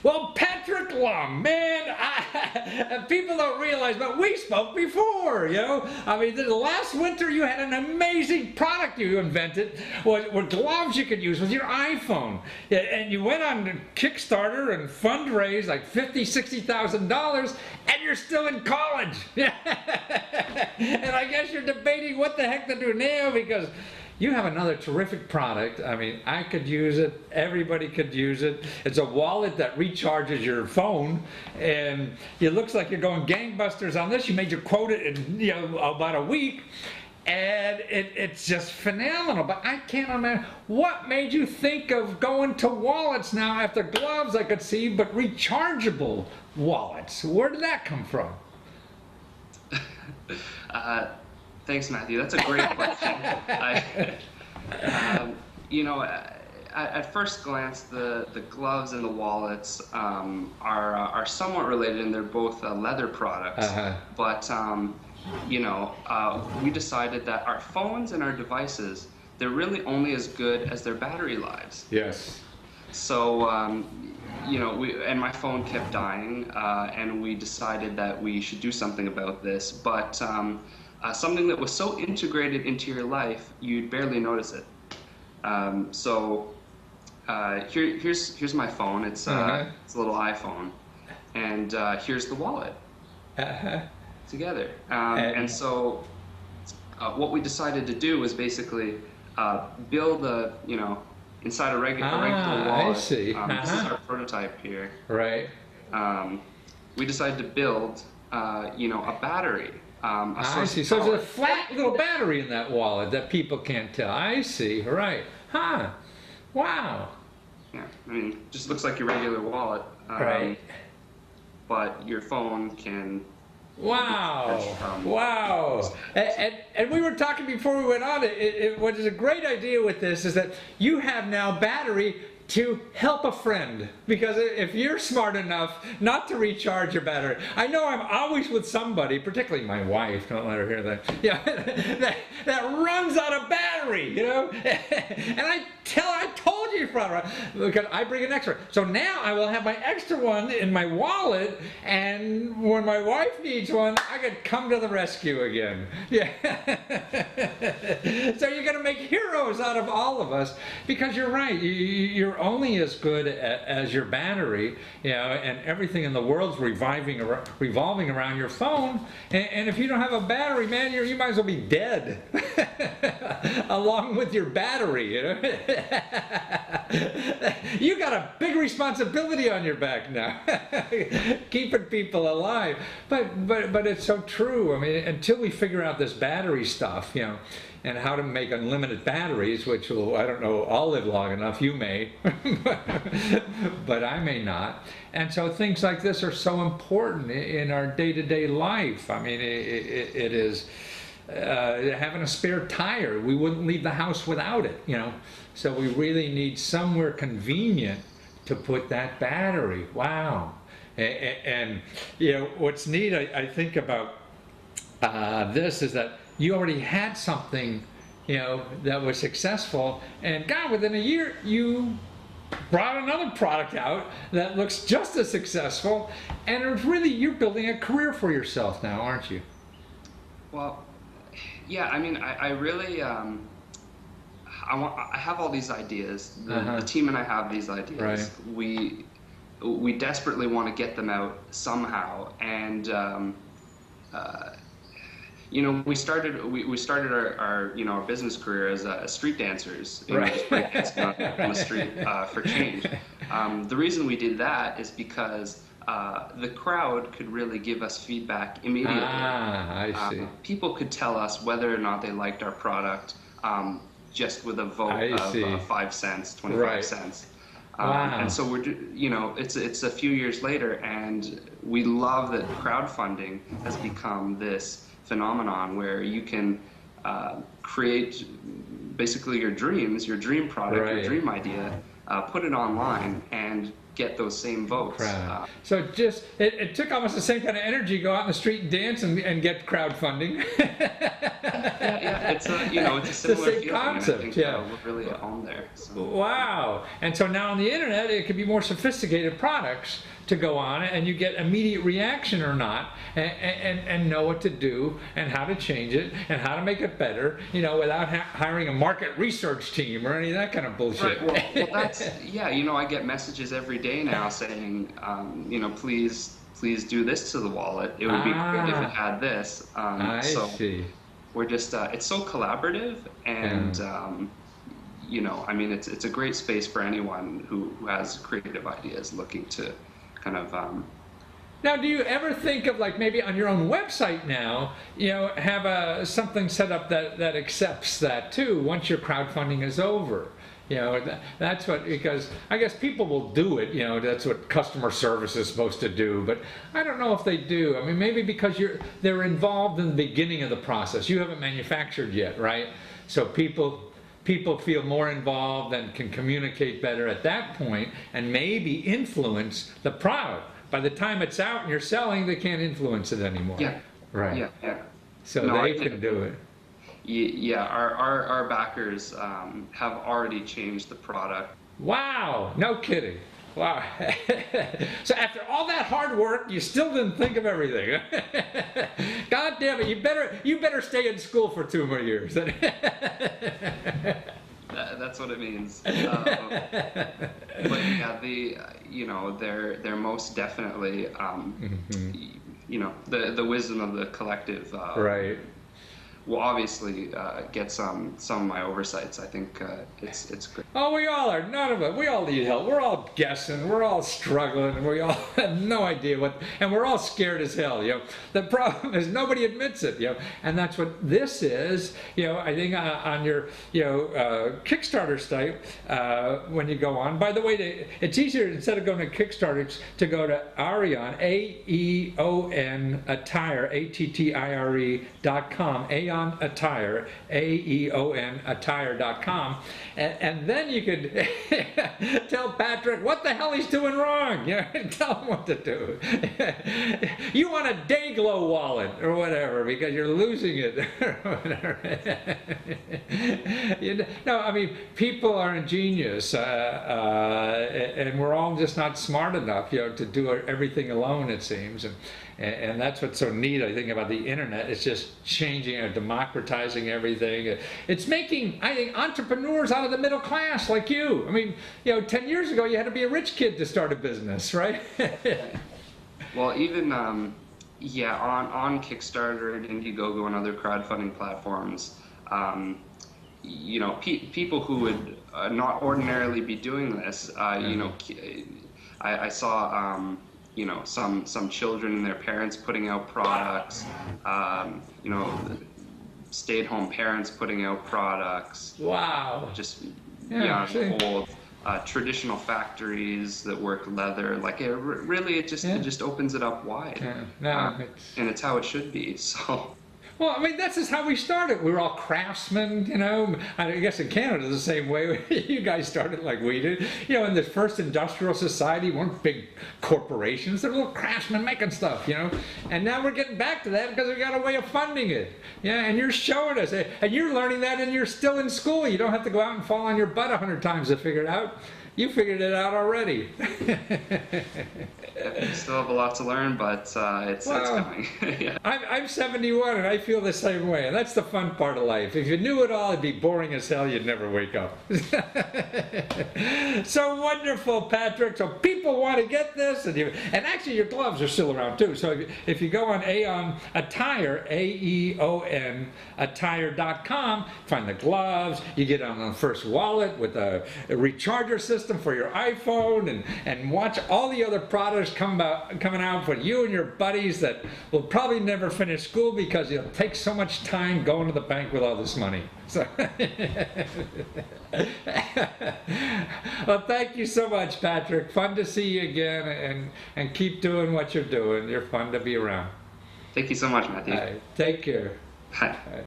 Well, Patrick Lum, man, people don't realize, but we spoke before, you know. I mean, the last winter you had an amazing product you invented, were gloves you could use with your iPhone. Yeah, and you went on Kickstarter and fundraised like $50,000, $60,000, and you're still in college. And I guess you're debating what the heck to do now, because you have another terrific product. I mean, I could use it. Everybody could use it. It's a wallet that recharges your phone, and it looks like you're going gangbusters on this. You made your quota in, you know, about a week, and it's just phenomenal. But I can't imagine what made you think of going to wallets now after gloves I could see, but rechargeable wallets. Where did that come from? Thanks, Matthew. That's a great question. You know, at first glance, the gloves and the wallets are somewhat related, and they're both leather products. But you know, we decided that our phones and our devices, they're really only as good as their battery lives. Yes. So you know, and my phone kept dying, and we decided that we should do something about this. But something that was so integrated into your life, you'd barely notice it. So here's my phone. It's a little iPhone, and here's the wallet together. And so what we decided to do was basically build a, you know, inside a regular wallet. I see. This is our prototype here. Right. We decided to build, you know, a battery. I see. So there's a flat little battery in that wallet that people can't tell. I see. Right. Huh. Wow. Yeah. I mean, just looks like your regular wallet. Right. But your phone can. Wow. Wow. And we were talking before we went on, what is a great idea with this is that you have now battery to help a friend, because if you're smart enough not to recharge your battery, I know I'm always with somebody, particularly my wife, don't let her hear that, yeah, that runs out of battery, you know, and I told you because I bring an extra, so now I will have my extra one in my wallet, and when my wife needs one, I could come to the rescue again. Yeah. So you're going to make heroes out of all of us, because you're right, you're only as good as your battery, you know, and everything in the world's revolving around your phone, and if you don't have a battery, man, you might as well be dead along with your battery, you know. You got a big responsibility on your back now, keeping people alive, but it's so true. I mean, until we figure out this battery stuff, you know, and how to make unlimited batteries, which will, I don't know, I'll live long enough, you may, but I may not. And so things like this are so important in our day-to-day life. I mean, it is having a spare tire. We wouldn't leave the house without it, you know. So we really need somewhere convenient to put that battery. Wow. And you know, what's neat, I think about this is that you already had something, you know, that was successful, and God, within a year, you brought another product out that looks just as successful, and it's really, you're building a career for yourself now, aren't you? Well, yeah, I mean, I really, I have all these ideas. The team and I have these ideas. Right. We desperately want to get them out somehow, and you know, we started our you know, our business career as street dancers, you know, just break dancing on the street for change. The reason we did that is because the crowd could really give us feedback immediately. I see. People could tell us whether or not they liked our product just with a vote of 5 cents, 25 cents. Wow. And so we're, you know, it's a few years later, and we love that crowdfunding has become this phenomenon where you can create basically your dream product, your dream idea, put it online, and get those same votes. So it took almost the same kind of energy to go out in the street and dance and get crowdfunding. Yeah. It's a it's a It's the similar same feeling, and I concept, think yeah. we're really at home there. So. Wow. And so now on the internet, it could be more sophisticated products to go on, and you get immediate reaction or not, and know what to do and how to change it and how to make it better, without hiring a market research team or any of that kind of bullshit. Right. Well, that's I get messages every day now saying, please do this to the wallet. It would be great if it had this. I see. We're just it's so collaborative, and I mean, it's a great space for anyone who has creative ideas looking to kind of. Now, do you ever think of, like, maybe on your own website now, have something set up that accepts that too once your crowdfunding is over? That's what, because I guess people will do it, that's what customer service is supposed to do, but I don't know if they do. I mean, maybe because they're involved in the beginning of the process. You haven't manufactured yet, right? So people feel more involved and can communicate better at that point and maybe influence the product. By the time it's out and you're selling, they can't influence it anymore. Yeah. Right. Yeah. So they can do it. Yeah, our backers have already changed the product. Wow, no kidding. Wow. So after all that hard work, you still didn't think of everything. God damn it, you better stay in school for 2 more years. That's what it means. But yeah, they're most definitely the wisdom of the collective. Right. Will obviously get some of my oversights. I think it's great. Oh, we all are. None of us. We all need help. We're all guessing. We're all struggling. We all have no idea and we're all scared as hell. The problem is nobody admits it. And that's what this is. I think on your Kickstarter site when you go on. By the way, it's easier instead of going to Kickstarter to go to Aeon AEON Attire ATTIRE.com. Attire, AEON attire.com, and then you could tell Patrick what the hell he's doing wrong. Tell him what to do. You want a Dayglow wallet or whatever because you're losing it. No, I mean, people are ingenious, and we're all just not smart enough, to do everything alone, it seems. And that's what's so neat, I think, about the internet. It's just changing and democratizing everything. It's making, I think, entrepreneurs out of the middle class like you. I mean, 10 years ago, you had to be a rich kid to start a business, right? Well, even, on Kickstarter and Indiegogo and other crowdfunding platforms, people who would not ordinarily be doing this, I saw, some children and their parents putting out products, stay-at-home parents putting out products. Wow. Just young, old, traditional factories that work leather. Like it just opens it up wide. And it's how it should be. So. Well, I mean, that's just how we started. We were all craftsmen, I guess in Canada the same way. You guys started like we did. In the first industrial society, weren't big corporations. They're little craftsmen making stuff, And now we're getting back to that because we got a way of funding it. And you're showing us. And you're learning that and you're still in school. You don't have to go out and fall on your butt 100 times to figure it out. You figured it out already. We still have a lot to learn, but it's coming. Yeah. I'm 71 and I feel the same way. And that's the fun part of life. If you knew it all, it'd be boring as hell. You'd never wake up. So wonderful, Patrick. So people want to get this. And actually your gloves are still around too. So if you go on Aeon Attire, AEON Attire.com, find the gloves. You get on the first wallet with a recharger system for your iPhone and watch all the other products coming out for you and your buddies that will probably never finish school because you'll take so much time going to the bank with all this money. So well, thank you so much, Patrick. Fun to see you again, and keep doing what you're doing. You're fun to be around. Thank you so much, Matthew. All right, take care. Bye.